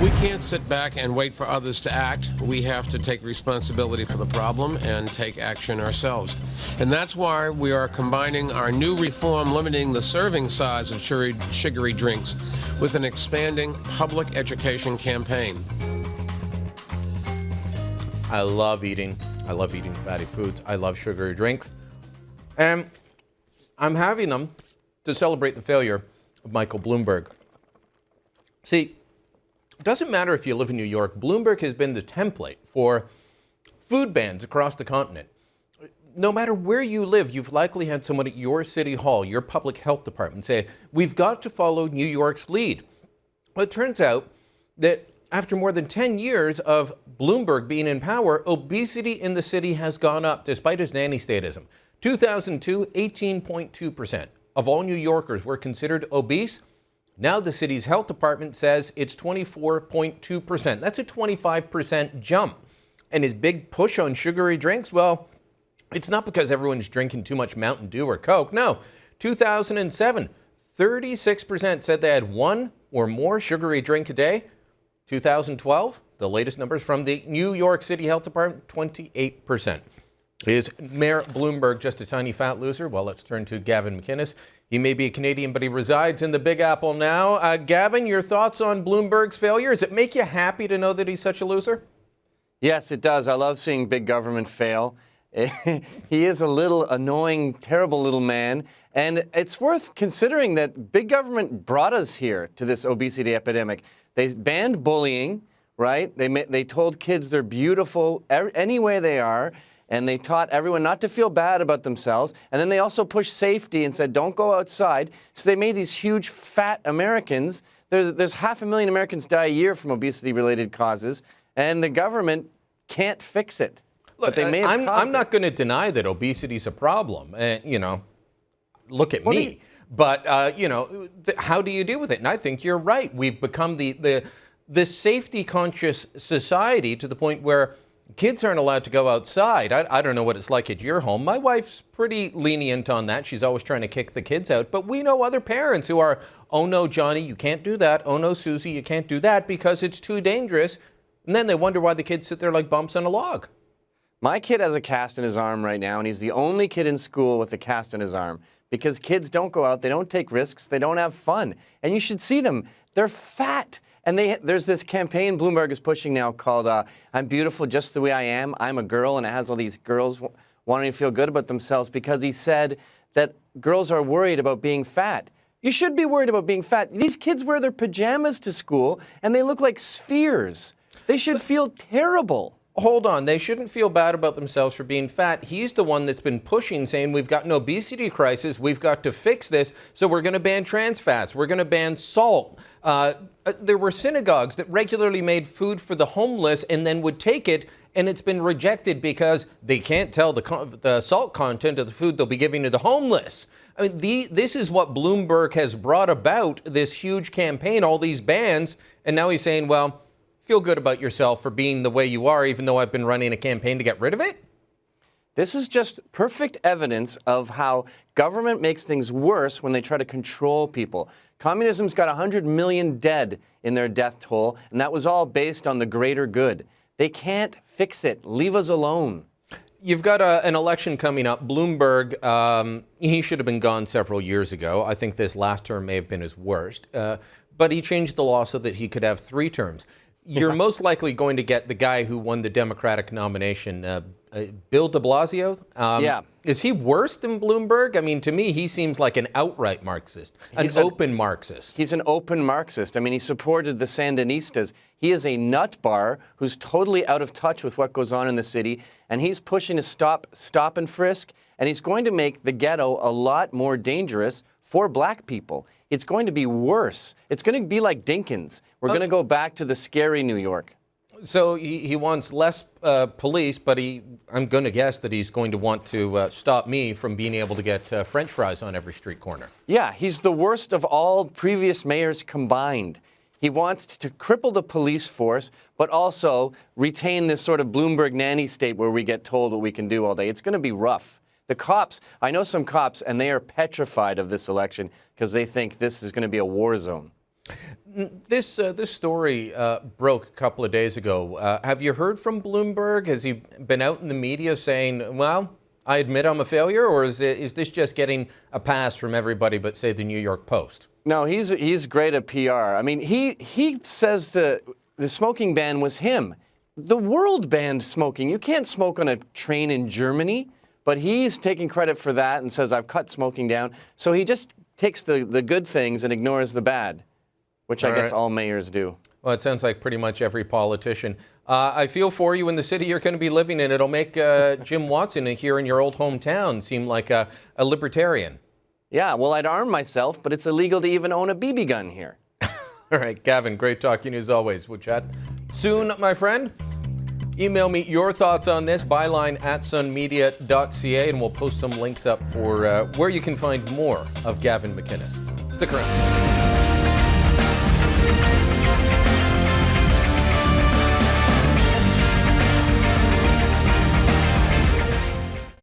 We can't sit back and wait for others to act. We have to take responsibility for the problem and take action ourselves. And that's why we are combining our new reform limiting the serving size of sugary drinks with an expanding public education campaign. I love eating fatty foods. I love sugary drinks. And I'm having them to celebrate the failure of Michael Bloomberg. See, it doesn't matter if you live in New York. Bloomberg has been the template for food bans across the continent. No matter where you live, you've likely had someone at your city hall, your public health department say, we've got to follow New York's lead. Well, it turns out that after more than 10 years of Bloomberg being in power, obesity in the city has gone up despite his nanny statism. 2002, 18.2% of all New Yorkers were considered obese. Now the city's health department says it's 24.2%. That's a 25% jump. And his big push on sugary drinks, well, it's not because everyone's drinking too much Mountain Dew or Coke. No, 2007, 36% said they had one or more sugary drink a day. 2012, the latest numbers from the New York City Health Department, 28%. Is Mayor Bloomberg just a tiny fat loser? Well, let's turn to Gavin McInnes. He may be a Canadian, but he resides in the Big Apple now. Gavin, your thoughts on Bloomberg's failure? Does it make you happy to know that he's such a loser? Yes, it does. I love seeing big government fail. He is a little annoying, terrible little man. And it's worth considering that big government brought us here to this obesity epidemic. They banned bullying, right? They told kids they're beautiful any way they are. And they taught everyone not to feel bad about themselves. And then they also pushed safety and said, don't go outside. So they made these huge fat Americans. There's 500,000 Americans die a year from obesity-related causes, and the government can't fix it. Look, I'm not going to deny that obesity is a problem. Look at me. But, how do you deal with it? And I think you're right. We've become the safety-conscious society to the point where kids aren't allowed to go outside. I don't know what it's like at your home. My wife's pretty lenient on that. She's always trying to kick the kids out. But we know other parents who are, oh no, Johnny, you can't do that. Oh no, Susie, you can't do that because it's too dangerous. And then they wonder why the kids sit there like bumps on a log. My kid has a cast in his arm right now, and he's the only kid in school with a cast in his arm because kids don't go out, they don't take risks, they don't have fun. And you should see them. They're fat. And there's this campaign Bloomberg is pushing now called I'm Beautiful Just the Way I Am. I'm a Girl, and it has all these girls wanting to feel good about themselves because he said that girls are worried about being fat. You should be worried about being fat. These kids wear their pajamas to school, and they look like spheres. They should feel terrible. Hold on, they shouldn't feel bad about themselves for being fat. He's the one that's been pushing, saying we've got an obesity crisis, we've got to fix this, so we're going to ban trans fats, we're going to ban salt. There were synagogues that regularly made food for the homeless and then would take it, and it's been rejected because they can't tell the salt content of the food they'll be giving to the homeless. I mean, this is what Bloomberg has brought about, this huge campaign, all these bans, and now he's saying, well, feel good about yourself for being the way you are, even though I've been running a campaign to get rid of it? This is just perfect evidence of how government makes things worse when they try to control people. Communism's got 100 million dead in their death toll, and that was all based on the greater good. They can't fix it. Leave us alone. You've got an election coming up. Bloomberg, he should have been gone several years ago. I think this last term may have been his worst. But he changed the law so that he could have 3 terms. You're most likely going to get the guy who won the Democratic nomination, Bill de Blasio. Yeah. Is he worse than Bloomberg? I mean, to me, he seems like an outright Marxist, open Marxist. He's an open Marxist. I mean, he supported the Sandinistas. He is a nut bar who's totally out of touch with what goes on in the city, and he's pushing to stop and frisk, and he's going to make the ghetto a lot more dangerous for black people. It's going to be worse. It's going to be like Dinkins. We're going to go back to the scary New York. So he wants less police, but I'm going to guess that he's going to want to stop me from being able to get French fries on every street corner. Yeah, he's the worst of all previous mayors combined. He wants to cripple the police force, but also retain this sort of Bloomberg nanny state where we get told what we can do all day. It's going to be rough. The cops, I know some cops, and they are petrified of this election because they think this is going to be a war zone. This story broke a couple of days ago. Have you heard from Bloomberg? Has he been out in the media saying, well, I admit I'm a failure, or is this just getting a pass from everybody but, say, the New York Post? No, he's great at PR. I mean, he says the smoking ban was him. The world banned smoking. You can't smoke on a train in Germany, but he's taking credit for that and says, I've cut smoking down. So he just takes the good things and ignores the bad, which I guess all mayors do. Well, it sounds like pretty much every politician. I feel for you in the city you're going to be living in. It'll make Jim Watson here in your old hometown seem like a libertarian. Yeah, well, I'd arm myself, but it's illegal to even own a BB gun here. All right, Gavin, great talking to you as always. We'll chat soon, my friend. Email me your thoughts on this, byline@sunmedia.ca, and we'll post some links up for where you can find more of Gavin McInnes. Stick around.